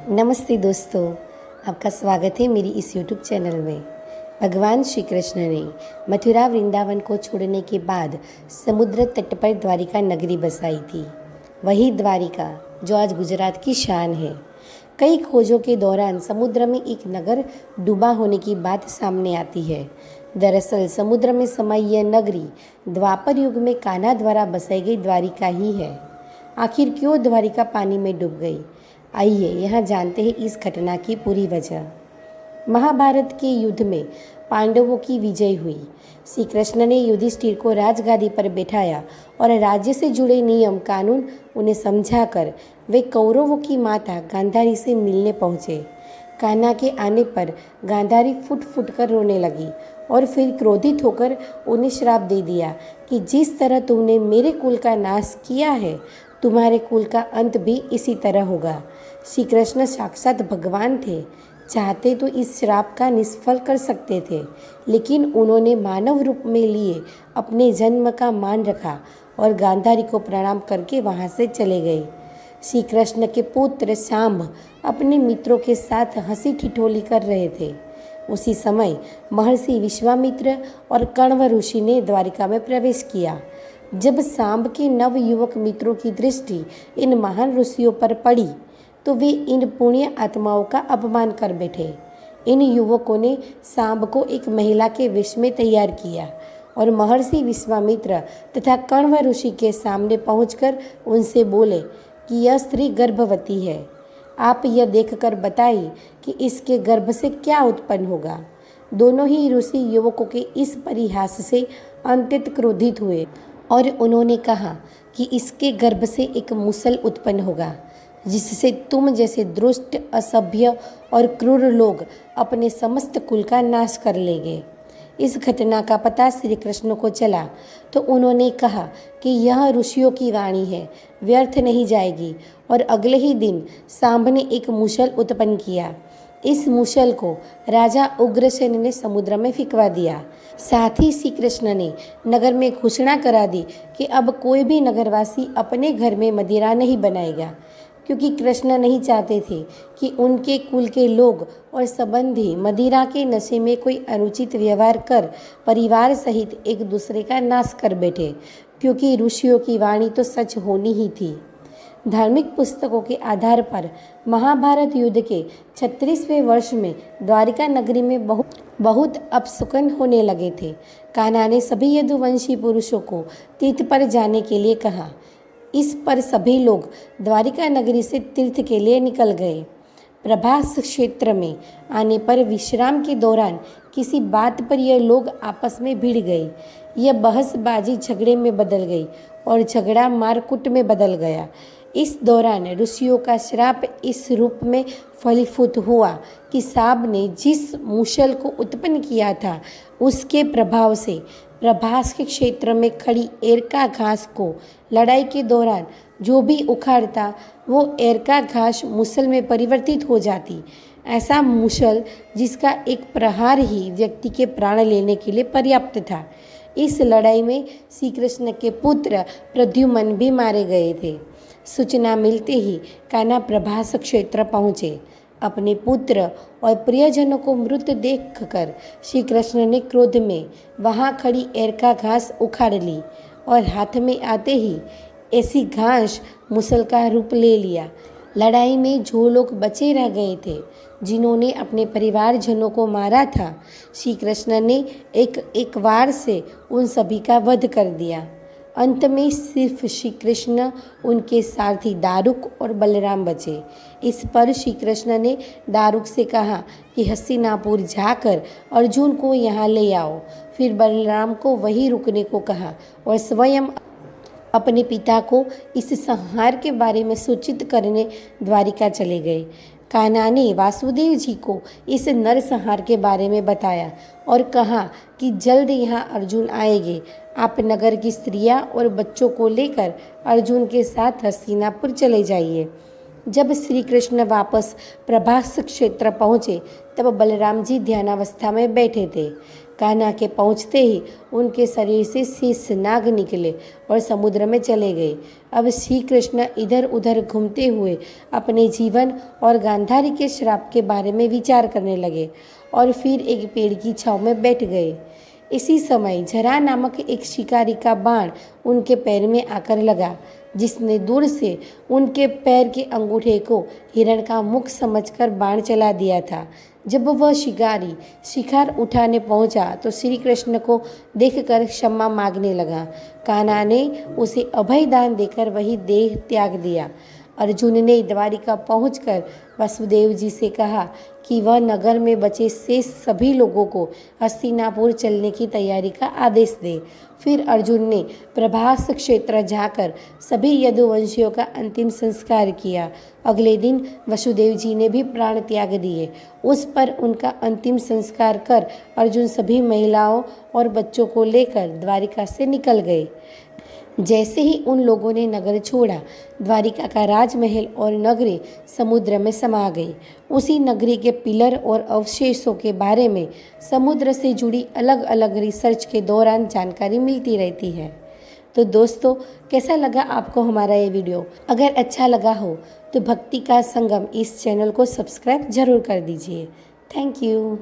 नमस्ते दोस्तों, आपका स्वागत है मेरी इस यूट्यूब चैनल में। भगवान श्री कृष्ण ने मथुरा वृंदावन को छोड़ने के बाद समुद्र तट पर द्वारिका नगरी बसाई थी। वही द्वारिका जो आज गुजरात की शान है। कई खोजों के दौरान समुद्र में एक नगर डूबा होने की बात सामने आती है। दरअसल समुद्र में समाई यह नगरी द्वापर युग में कान्हा द्वारा बसाई गई द्वारिका ही है। आखिर क्यों द्वारिका पानी में डूब गई? आइए यहाँ जानते हैं इस घटना की पूरी वजह। महाभारत के युद्ध में पांडवों की विजय हुई। श्री कृष्ण ने युधिष्ठिर को राजगादी पर बैठाया और राज्य से जुड़े नियम कानून उन्हें समझाकर वे कौरवों की माता गांधारी से मिलने पहुँचे। कान्हा के आने पर गांधारी फुट फुट कर रोने लगी और फिर क्रोधित होकर उन्हें श्राप दे दिया कि जिस तरह तुमने मेरे कुल का नाश किया है, तुम्हारे कुल का अंत भी इसी तरह होगा। श्री कृष्ण साक्षात भगवान थे, चाहते तो इस श्राप का निष्फल कर सकते थे, लेकिन उन्होंने मानव रूप में लिए अपने जन्म का मान रखा और गांधारी को प्रणाम करके वहां से चले गए। श्री कृष्ण के पुत्र सांब अपने मित्रों के साथ हंसी ठिठोली कर रहे थे। उसी समय महर्षि विश्वामित्र और कण्व ऋषि ने द्वारिका में प्रवेश किया। जब सांब के नव युवक मित्रों की दृष्टि इन महान ऋषियों पर पड़ी तो वे इन पुण्य आत्माओं का अपमान कर बैठे। इन युवकों ने सांब को एक महिला के वेश में तैयार किया और महर्षि विश्वामित्र तथा कण्व ऋषि के सामने पहुंचकर उनसे बोले कि यह स्त्री गर्भवती है। आप यह देखकर बताइए कि इसके गर्भ से क्या उत्पन्न होगा। दोनों ही ऋषि युवकों के इस परिहास से अत्यंत क्रोधित हुए और उन्होंने कहा कि इसके गर्भ से एक मुसल उत्पन्न होगा, जिससे तुम जैसे दुष्ट, असभ्य और क्रूर लोग अपने समस्त कुल का नाश कर लेंगे। इस घटना का पता श्री कृष्ण को चला तो उन्होंने कहा कि यह ऋषियों की वाणी है, व्यर्थ नहीं जाएगी, और अगले ही दिन सांब ने एक मुसल उत्पन्न किया। इस मुसल को राजा उग्रसेन ने समुद्र में फिकवा दिया। साथ ही श्री कृष्ण ने नगर में घोषणा करा दी कि अब कोई भी नगरवासी अपने घर में मदिरा नहीं बनाएगा, क्योंकि कृष्ण नहीं चाहते थे कि उनके कुल के लोग और संबंधी मदिरा के नशे में कोई अनुचित व्यवहार कर परिवार सहित एक दूसरे का नाश कर बैठे, क्योंकि ऋषियों की वाणी तो सच होनी ही थी। धार्मिक पुस्तकों के आधार पर महाभारत युद्ध के 36वें वर्ष में द्वारिका नगरी में बहुत अपशकुन होने लगे थे। कान्हा ने सभी यदुवंशी पुरुषों को तीर्थ पर जाने के लिए कहा। इस पर सभी लोग द्वारिका नगरी से तीर्थ के लिए निकल गए। प्रभास क्षेत्र में आने पर विश्राम के दौरान किसी बात पर यह लोग आपस में भिड़ गए। यह बहसबाजी झगड़े में बदल गई और झगड़ा मारकूट में बदल गया। इस दौरान ऋषियों का श्राप इस रूप में फलीभूत हुआ कि सांब ने जिस मुसल को उत्पन्न किया था, उसके प्रभाव से प्रभास के क्षेत्र में खड़ी एरका घास को लड़ाई के दौरान जो भी उखाड़ता, वो एरका घास मुसल में परिवर्तित हो जाती। ऐसा मुसल जिसका एक प्रहार ही व्यक्ति के प्राण लेने के लिए पर्याप्त था। इस लड़ाई में श्री कृष्ण के पुत्र प्रद्युम्न भी मारे गए थे। सूचना मिलते ही कान्हा प्रभास क्षेत्र पहुँचे। अपने पुत्र और प्रियजनों को मृत देखकर श्री कृष्ण ने क्रोध में वहां खड़ी एरका घास उखाड़ ली और हाथ में आते ही ऐसी घास मुसल का रूप ले लिया। लड़ाई में जो लोग बचे रह गए थे, जिन्होंने अपने परिवारजनों को मारा था, श्री कृष्ण ने एक वार से उन सभी का वध कर दिया। अंत में सिर्फ श्री कृष्ण, उनके सारथी दारुक और बलराम बचे। इस पर श्री कृष्ण ने दारुक से कहा कि हस्तिनापुर जाकर अर्जुन को यहाँ ले आओ। फिर बलराम को वहीं रुकने को कहा और स्वयं अपने पिता को इस संहार के बारे में सूचित करने द्वारिका चले गए। कान्हा ने वासुदेव जी को इस नरसंहार के बारे में बताया और कहा कि जल्द यहाँ अर्जुन आएंगे। आप नगर की स्त्रियाँ और बच्चों को लेकर अर्जुन के साथ हस्तिनापुर चले जाइए। जब श्री कृष्ण वापस प्रभास क्षेत्र पहुँचे तब बलराम जी ध्यानावस्था में बैठे थे। कान्हा के पहुँचते ही उनके शरीर से शेष नाग निकले और समुद्र में चले गए। अब श्री कृष्ण इधर उधर घूमते हुए अपने जीवन और गांधारी के श्राप के बारे में विचार करने लगे और फिर एक पेड़ की छांव में बैठ गए। इसी समय झरा नामक एक शिकारी का बाण उनके पैर में आकर लगा, जिसने दूर से उनके पैर के अंगूठे को हिरण का मुख समझकर बाण चला दिया था। जब वह शिकारी शिकार उठाने पहुंचा तो श्री कृष्ण को देखकर क्षमा मांगने लगा। कान्हा ने उसे अभय दान देकर वही देह त्याग दिया। अर्जुन ने द्वारिका पहुंचकर वसुदेव जी से कहा कि वह नगर में बचे शेष सभी लोगों को हस्तिनापुर चलने की तैयारी का आदेश दे। फिर अर्जुन ने प्रभास क्षेत्र जाकर सभी यदुवंशियों का अंतिम संस्कार किया। अगले दिन वसुदेव जी ने भी प्राण त्याग दिए। उस पर उनका अंतिम संस्कार कर अर्जुन सभी महिलाओं और बच्चों को लेकर द्वारिका से निकल गए। जैसे ही उन लोगों ने नगर छोड़ा, द्वारिका का राजमहल और नगरी समुद्र में समा गई। उसी नगरी के पिलर और अवशेषों के बारे में समुद्र से जुड़ी अलग अलग रिसर्च के दौरान जानकारी मिलती रहती है। तो दोस्तों, कैसा लगा आपको हमारा ये वीडियो? अगर अच्छा लगा हो तो भक्ति का संगम इस चैनल को सब्सक्राइब जरूर कर दीजिए। Thank you.